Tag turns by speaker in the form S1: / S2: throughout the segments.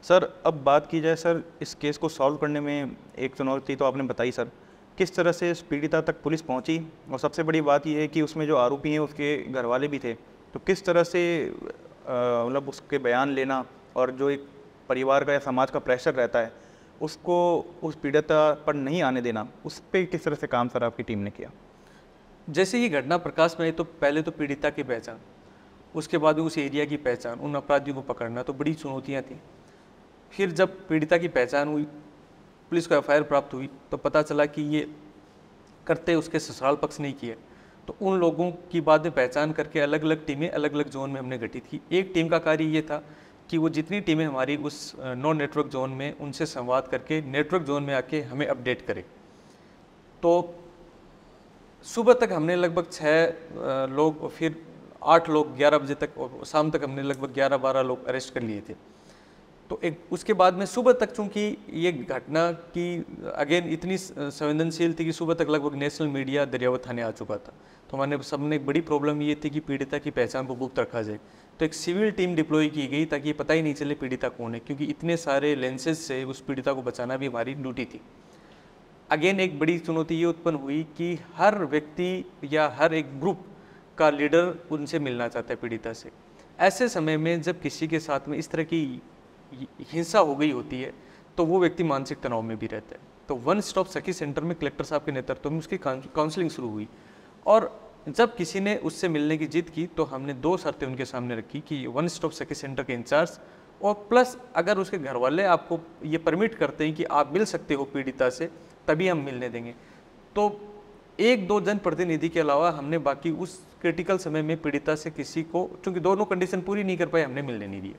S1: Sir अब बात की जाए सर इस केस को सॉल्व करने में एक चुनौती तो आपने बताई सर, किस तरह से इस पीड़िता तक पुलिस पहुंची और सबसे बड़ी बात ये है कि उसमें जो आरोपी हैं उसके घरवाले भी थे, तो किस तरह से मतलब उसके बयान लेना और जो एक परिवार का या समाज का प्रेशर रहता है उसको उस पीड़िता पर नहीं आने देना, उस पे किस तरह से काम सर आपकी टीम ने किया?
S2: जैसे ये घटना प्रकाश में आई तो पहले तो पीड़िता की पहचान, उसके बाद उस एरिया की पहचान, उन अपराधियों को पकड़ना तो बड़ी चुनौतियाँ थी। फिर जब पीड़िता की पहचान हुई, पुलिस को एफआईआर प्राप्त हुई, तो पता चला कि ये करते उसके ससुराल पक्ष नहीं किए। तो उन लोगों की बाद में पहचान करके अलग अलग टीमें अलग अलग जोन में हमने गठित की। एक टीम का कार्य ये था कि वो जितनी टीमें हमारी उस नॉन नेटवर्क जोन में, उनसे संवाद करके नेटवर्क जोन में आके हमें अपडेट करें। तो सुबह तक हमने लगभग 6 लोग, फिर 8 लोग, 11 बजे तक और शाम तक हमने लगभग 11-12 लोग अरेस्ट कर लिए थे। तो एक उसके बाद में सुबह तक, चूंकि ये घटना की अगेन इतनी संवेदनशील थी कि सुबह तक लगभग नेशनल मीडिया दरियावत थाने आ चुका था। तो हमारे सबने एक बड़ी प्रॉब्लम ये थी कि पीड़िता की पहचान को गुप्त रखा जाए। तो एक सिविल टीम डिप्लॉय की गई ताकि ये पता ही नहीं चले पीड़िता कौन है, क्योंकि इतने सारे लेंसेज से उस पीड़िता को बचाना भी हमारी ड्यूटी थी। अगेन एक बड़ी चुनौती ये उत्पन्न हुई कि हर व्यक्ति या हर एक ग्रुप का लीडर उनसे मिलना चाहता है पीड़िता से। ऐसे समय में जब किसी के साथ में इस तरह की हिंसा हो गई होती है तो वो व्यक्ति मानसिक तनाव में भी रहता है। तो वन स्टॉप सखी सेंटर में कलेक्टर साहब के नेतृत्व में उसकी काउंसलिंग शुरू हुई, और जब किसी ने उससे मिलने की जिद की तो हमने 2 शर्तें उनके सामने रखी कि वन स्टॉप सखी सेंटर के इंचार्ज और प्लस अगर उसके घर वाले आपको ये परमिट करते हैं कि आप मिल सकते हो पीड़िता से, तभी हम मिलने देंगे। तो 1-2 जनप्रतिनिधि के अलावा हमने बाकी उस क्रिटिकल समय में पीड़िता से किसी को, चूंकि दोनों कंडीशन पूरी नहीं कर पाए, हमने मिलने नहीं दिए।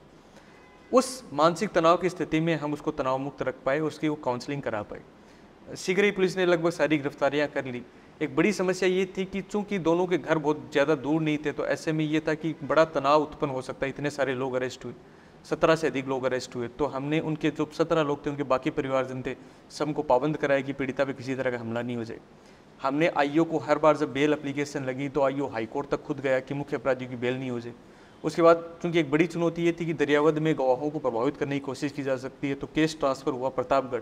S2: उस मानसिक तनाव की स्थिति में हम उसको तनाव मुक्त रख पाए, उसकी वो काउंसलिंग करा पाए। शीघ्र ही पुलिस ने लगभग सारी गिरफ्तारियां कर ली। एक बड़ी समस्या ये थी कि चूंकि दोनों के घर बहुत ज़्यादा दूर नहीं थे, तो ऐसे में ये था कि बड़ा तनाव उत्पन्न हो सकता है। इतने सारे लोग अरेस्ट हुए, 17 से अधिक लोग अरेस्ट हुए। तो हमने उनके जो 17 लोग थे, उनके बाकी परिवारजन थे, सबको पाबंद कराया कि पीड़िता पे किसी तरह का हमला नहीं हो जाए। हमने आईओ को हर बार जब बेल एप्लीकेशन लगी तो आईओ हाईकोर्ट तक खुद गया कि मुख्य अपराधियों की बेल नहीं हो जाए। उसके बाद चूंकि एक बड़ी चुनौती ये थी कि दरियावद में गवाहों को प्रभावित करने की कोशिश की जा सकती है, तो केस ट्रांसफ़र हुआ प्रतापगढ़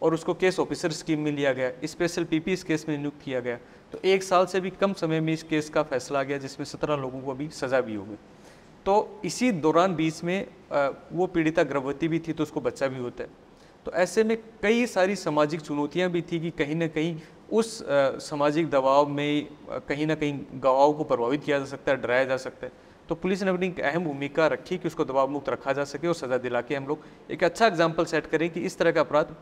S2: और उसको केस ऑफिसर स्कीम में लिया गया, स्पेशल पीपी इस केस में नियुक्त किया गया। तो 1 साल से भी कम समय में इस केस का फैसला आ गया, जिसमें 17 लोगों को अभी सज़ा भी हो गई। तो इसी दौरान बीच में वो पीड़िता गर्भवती भी थी, तो उसको बच्चा भी होता है। तो ऐसे में कई सारी सामाजिक चुनौतियां भी थी कि कहीं ना कहीं उस सामाजिक दबाव में कहीं ना कहीं गवाहों को प्रभावित किया जा सकता है, डराया जा सकता है। तो पुलिस ने अपनी अहम भूमिका रखी कि उसको दबाव मुक्त रखा जा सके और सज़ा दिला के हम लोग एक अच्छा एग्जाम्पल सेट करें कि इस तरह का अपराध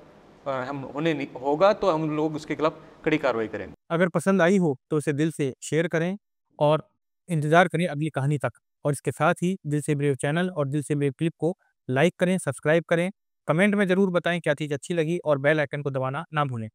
S2: हम होने नहीं होगा, तो हम लोग उसके खिलाफ कड़ी कार्रवाई करेंगे।
S3: अगर पसंद आई हो तो उसे दिल से शेयर करें और इंतज़ार करें अगली कहानी तक। और इसके साथ ही दिल से ब्रेव चैनल और दिल से ब्रेव क्लिप को लाइक करें, सब्सक्राइब करें, कमेंट में ज़रूर बताएं क्या चीज़ अच्छी लगी और बेल आइकन को दबाना ना भूलें।